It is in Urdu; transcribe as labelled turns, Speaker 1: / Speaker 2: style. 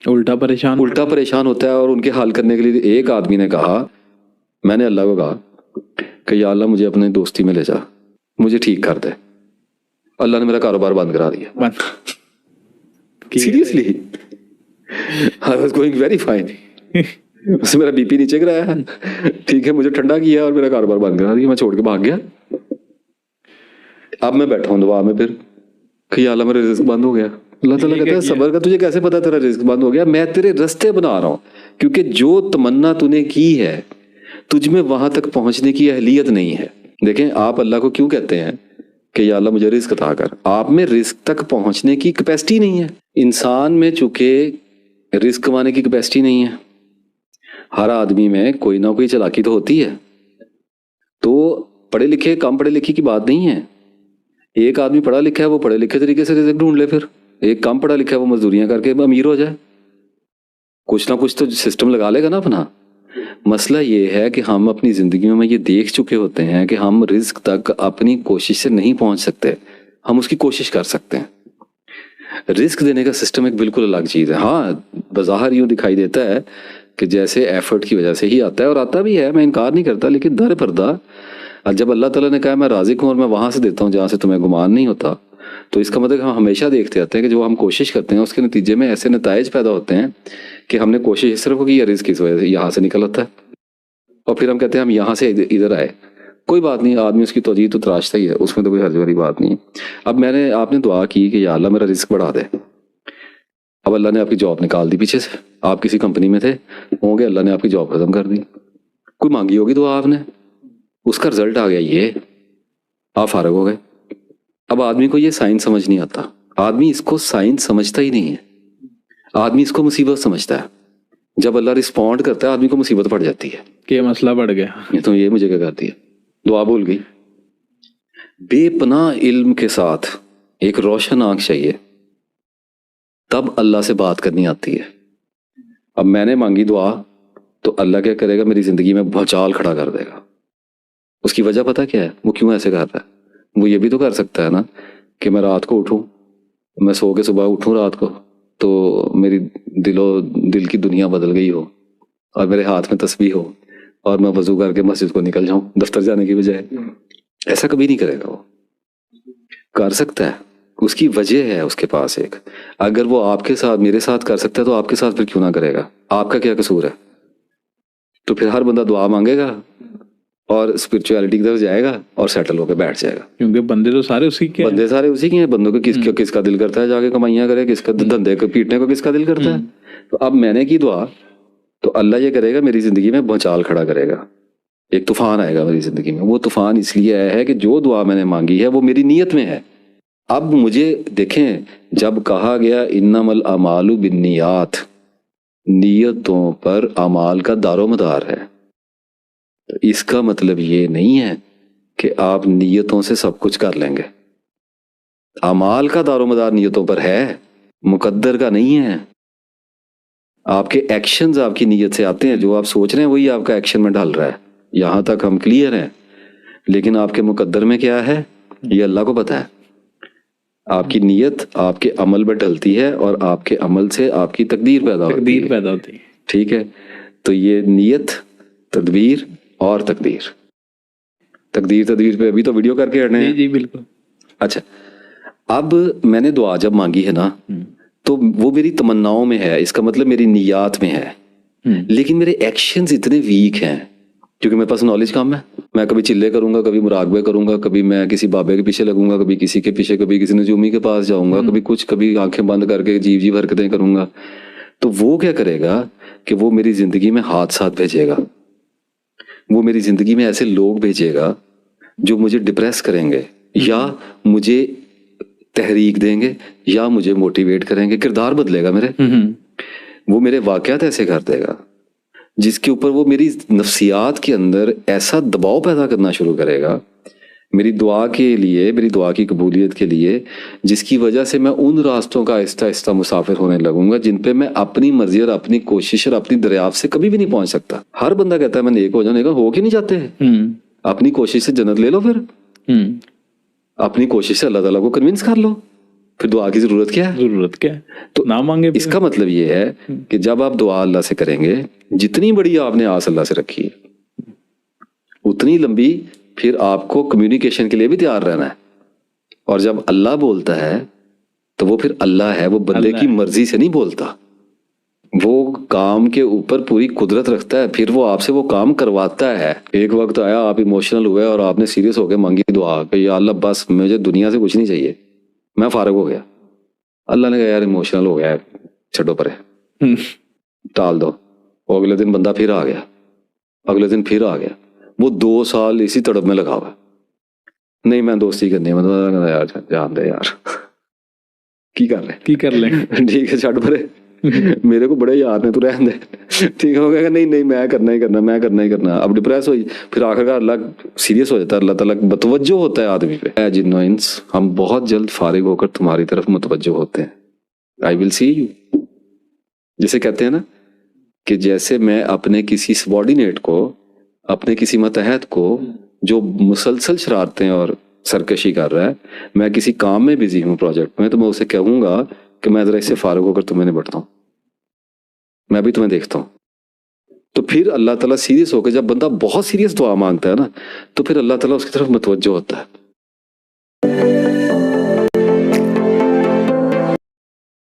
Speaker 1: الٹا
Speaker 2: پریشان ہوتا ہے. اور ان کے حل کرنے کے لیے ایک آدمی نے کہا, میں نے اللہ کو کہا کہ یا اللہ مجھے اپنے دوستی میں لے جا, مجھے ٹھیک کر دے. اللہ نے میرا کاروبار بند کرا دیا. Seriously I was going very fine. اس سے میرا بی پی نیچے گرایا ہے, ٹھیک ہے, مجھے ٹھنڈا کیا اور میرا کاروبار بند کرا دیا, میں چھوڑ کے بھاگ گیا. اب میں بیٹھا ہوں دعا میں پھر کہ یا اللہ میرا رزق بند ہو گیا. اللہ تعالیٰ کہتا ہے صبر کا, تجھے کیسے پتا تیرا رزق بند ہو گیا؟ میں تیرے رستے بنا رہا ہوں, کیونکہ جو تمنا تو نے کی ہے تجھ میں وہاں تک پہنچنے کی اہلیت نہیں ہے. دیکھیں آپ اللہ کو کیوں کہتے ہیں کہ یا اللہ مجھے رزق عطا کر؟ آپ میں رزق تک پہنچنے کی کیپیسٹی نہیں ہے. انسان میں چونکہ رزق کمانے کی کیپیسٹی نہیں ہے, ہر آدمی میں کوئی نہ کوئی چالاکی تو ہوتی ہے. تو پڑھے لکھے کم پڑھے لکھے کی بات نہیں ہے. ایک آدمی پڑھا لکھا ہے وہ پڑھے لکھے طریقے سے رزق ڈھونڈ لے, پھر ایک کم پڑھا لکھا ہے وہ مزدوریاں کر کے امیر ہو جائے. کچھ نہ کچھ تو سسٹم لگا لے گا نا اپنا. مسئلہ یہ ہے کہ ہم اپنی زندگیوں میں یہ دیکھ چکے ہوتے ہیں کہ ہم رزق تک اپنی کوشش سے نہیں پہنچ سکتے, ہم اس کی کوشش کر سکتے ہیں. رزق دینے کا سسٹم ایک بالکل الگ چیز ہے. ہاں بظاہر یوں دکھائی دیتا ہے کہ جیسے ایفرٹ کی وجہ سے ہی آتا ہے, اور آتا بھی ہے, میں انکار نہیں کرتا, لیکن در پردہ جب اللہ تعالیٰ نے کہا میں رازق ہوں اور میں وہاں سے دیتا ہوں جہاں سے تمہیں گمان نہیں ہوتا, تو اس کا مطلب ہم ہمیشہ دیکھتے آتے ہیں کہ جو ہم کوشش کرتے ہیں اس کے نتیجے میں ایسے نتائج پیدا ہوتے ہیں کہ ہم نے کوشش اس طرح کی, یا رزق اس وجہ سے یہاں سے نکل آتا ہے, اور پھر ہم کہتے ہیں ہم یہاں سے ادھر آئے. کوئی بات نہیں, آدمی اس کی توجہ تو تراشتا ہی ہے, اس میں تو کوئی حرج والی بات نہیں ہے. اب آپ نے دعا کی کہ یا اللہ میرا رزق بڑھا دے. اب اللہ نے آپ کی جاب نکال دی پیچھے سے, آپ کسی کمپنی میں تھے ہوں گے, اللہ نے آپ کی جاب ختم کر دی. کوئی مانگی ہوگی دعا آپ نے, اس کا رزلٹ آ گیا یہ, آپ فارغ ہو گئے. اب آدمی کو یہ سائنس سمجھ نہیں آتا, آدمی اس کو سائنس سمجھتا ہی نہیں ہے, آدمی اس کو مصیبت سمجھتا ہے. جب اللہ رسپونڈ کرتا ہے آدمی کو مصیبت پڑ جاتی ہے
Speaker 1: کہ مسئلہ بڑھ گیا,
Speaker 2: تو یہ مجھے کیا کرتی ہے, دعا بھول گئی. بے پناہ علم کے ساتھ ایک روشن آنکھ چاہیے, تب اللہ سے بات کرنی آتی ہے. اب میں نے مانگی دعا تو اللہ کیا کرے گا, میری زندگی میں بھونچال کھڑا کر دے گا. اس کی وجہ پتہ کیا ہے, وہ کیوں ایسے کر رہا ہے؟ وہ یہ بھی تو کر سکتا ہے نا کہ میں رات کو اٹھوں, میں سو کے صبح اٹھوں رات کو تو میری دل کی دنیا بدل گئی ہو, اور میرے ہاتھ میں تسبیح ہو, اور میں وضو کر کے مسجد کو نکل جاؤں دفتر جانے کی بجائے. ایسا کبھی نہیں کرے گا. وہ کر سکتا ہے, اس کی وجہ ہے اس کے پاس ایک. اگر وہ آپ کے ساتھ میرے ساتھ کر سکتا ہے تو آپ کے ساتھ پھر کیوں نہ کرے گا؟ آپ کا کیا قصور ہے؟ تو پھر ہر بندہ دعا مانگے گا اور اسپرچویلٹی کی طرف جائے گا اور سیٹل ہو کے بیٹھ جائے گا,
Speaker 1: کیونکہ بندے تو سارے اسی کے ہیں.
Speaker 2: بندے سارے اسی کے ہیں. بندوں کو کس کا دل کرتا ہے جا کے کمائیاں کرے, کس کا دھندے کو پیٹنے کو کس کا دل کرتا ہے. تو اب میں نے کی دعا تو اللہ یہ کرے گا, میری زندگی میں بھونچال کھڑا کرے گا, ایک طوفان آئے گا میری زندگی میں. وہ طوفان اس لیے آیا ہے کہ جو دعا میں نے مانگی ہے وہ میری نیت میں ہے. اب مجھے دیکھیں, جب کہا گیا انما الاعمال بالنیات, نیتوں پر اعمال کا دار و مدار ہے, تو اس کا مطلب یہ نہیں ہے کہ آپ نیتوں سے سب کچھ کر لیں گے. اعمال کا دار و مدار نیتوں پر ہے, مقدر کا نہیں ہے. آپ کے ایکشنز آپ کی نیت سے آتے ہیں, جو آپ سوچ رہے ہیں وہی آپ کا ایکشن میں ڈال رہا ہے. یہاں تک ہم کلیئر ہیں, لیکن آپ کے مقدر میں کیا ہے یہ اللہ کو پتہ ہے. آپ کی نیت آپ کے عمل میں ڈلتی ہے, اور آپ کے عمل سے آپ کی تقدیر پیدا ہوتی ہے. ٹھیک ہے, تو یہ نیت, تدبیر اور تقدیر پہ ابھی تو ویڈیو کر کے ہٹنے ہیں.
Speaker 1: جی بالکل.
Speaker 2: اچھا, اب میں نے دعا جب مانگی ہے نا تو وہ میری تمناؤں میں ہے, اس کا مطلب میری نیات میں ہے, لیکن میرے ایکشنز اتنے ویک ہیں کیونکہ میرے پاس نالج کم ہے. میں کبھی چلے کروں گا, کبھی مراقبے کروں گا, کبھی میں کسی بابے کے پیچھے لگوں گا, کبھی کسی کے پیچھے, کبھی کسی نجومی کے پاس جاؤں گا, کبھی کچھ, کبھی آنکھیں بند کر کے عجیب حرکتیں کروں گا. تو وہ کیا کرے گا کہ وہ میری زندگی میں حادثات بھیجے گا, وہ میری زندگی میں ایسے لوگ بھیجے گا جو مجھے ڈپریس کریں گے, یا مجھے تحریک دیں گے, یا مجھے موٹیویٹ کریں گے. کردار بدلے گا میرے, وہ میرے واقعات ایسے کر دے گا جس کے اوپر وہ میری نفسیات کے اندر ایسا دباؤ پیدا کرنا شروع کرے گا میری دعا کے لیے, میری دعا کی قبولیت کے لیے, جس کی وجہ سے میں ان راستوں کا آہستہ آہستہ مسافر ہونے لگوں گا جن پہ میں اپنی مرضی اور اپنی کوشش اور اپنی دریافت سے کبھی بھی نہیں پہنچ سکتا. ہر بندہ کہتا ہے میں نیک ہو جاؤں, نیک ہو کے نہیں جاتے ہیں. اپنی کوشش سے جنت لے لو, پھر اپنی کوشش سے اللہ تعالیٰ کو کنونس کر لو. پھر دعا کی ضرورت کیا ہے؟
Speaker 1: ضرورت کیا ہے؟
Speaker 2: تو
Speaker 1: نہ مانگے
Speaker 2: اس کا مطلب یہ ہے کہ جب آپ دعا اللہ سے کریں گے، جتنی بڑی آپ نے آس اللہ سے رکھی ہے اتنی لمبی پھر آپ کو کمیونیکیشن کے لیے بھی تیار رہنا ہے. اور جب اللہ بولتا ہے تو وہ پھر اللہ ہے، وہ بندے
Speaker 1: اللہ
Speaker 2: کی
Speaker 1: ہے.
Speaker 2: مرضی سے نہیں بولتا، وہ کام کے اوپر پوری قدرت رکھتا ہے، پھر وہ آپ سے وہ کام کرواتا ہے. ایک وقت آیا آپ ایموشنل ہوئے اور آپ نے سیریس ہو کے مانگی دعا کہ یا اللہ بس مجھے دنیا سے کچھ نہیں چاہیے، میں فارغ ہو گیا. اللہ نے کہا یار ایموشنل ہو گیا ہے، چھڈو پرے، ٹال دو. وہ اگلے دن بندہ پھر آ گیا، اگلے دن پھر آ گیا، وہ 2 سال اسی تڑپ میں لگا ہوا. نہیں میں دوستی کرنی ہے، مطلب یار جان دے یار کی کر رہے
Speaker 1: کی کر لیں.
Speaker 2: ٹھیک ہے چھڈ پرے، میرے کو بڑے یاد ہیں تو رہن دے. ٹھیک ہو گیا، نہیں میں کرنا ہی کرنا، میں کرنا ہی کرنا. اب ڈپریس ہوئی، پھر آخر کار اللہ سیریس ہو جاتا ہے، اللہ تعالیٰ متوجہ ہوتا ہے آدمی پہ. اے جن و انس، ہم بہت جلد فارغ ہو کر تمہاری طرف متوجہ ہوتے ہیں. آئی ول سی یو. جسے کہتے ہیں نا کہ جیسے میں اپنے کسی سبارڈینیٹ کو، اپنے کسی ماتحت کو جو مسلسل شرارتیں اور سرکشی کر رہا ہے، میں کسی کام میں بزی ہوں پروجیکٹ میں، تو میں اسے کہوں گا کہ میں ذرا اس سے فارغ ہو کر تمہیں نپٹتا ہوں، میں بھی تمہیں دیکھتا ہوں. تو پھر اللہ تعالیٰ سیریس ہو کے، جب بندہ بہت سیریس دعا مانگتا ہے نا، تو پھر اللہ تعالیٰ اس کی طرف متوجہ ہوتا ہے.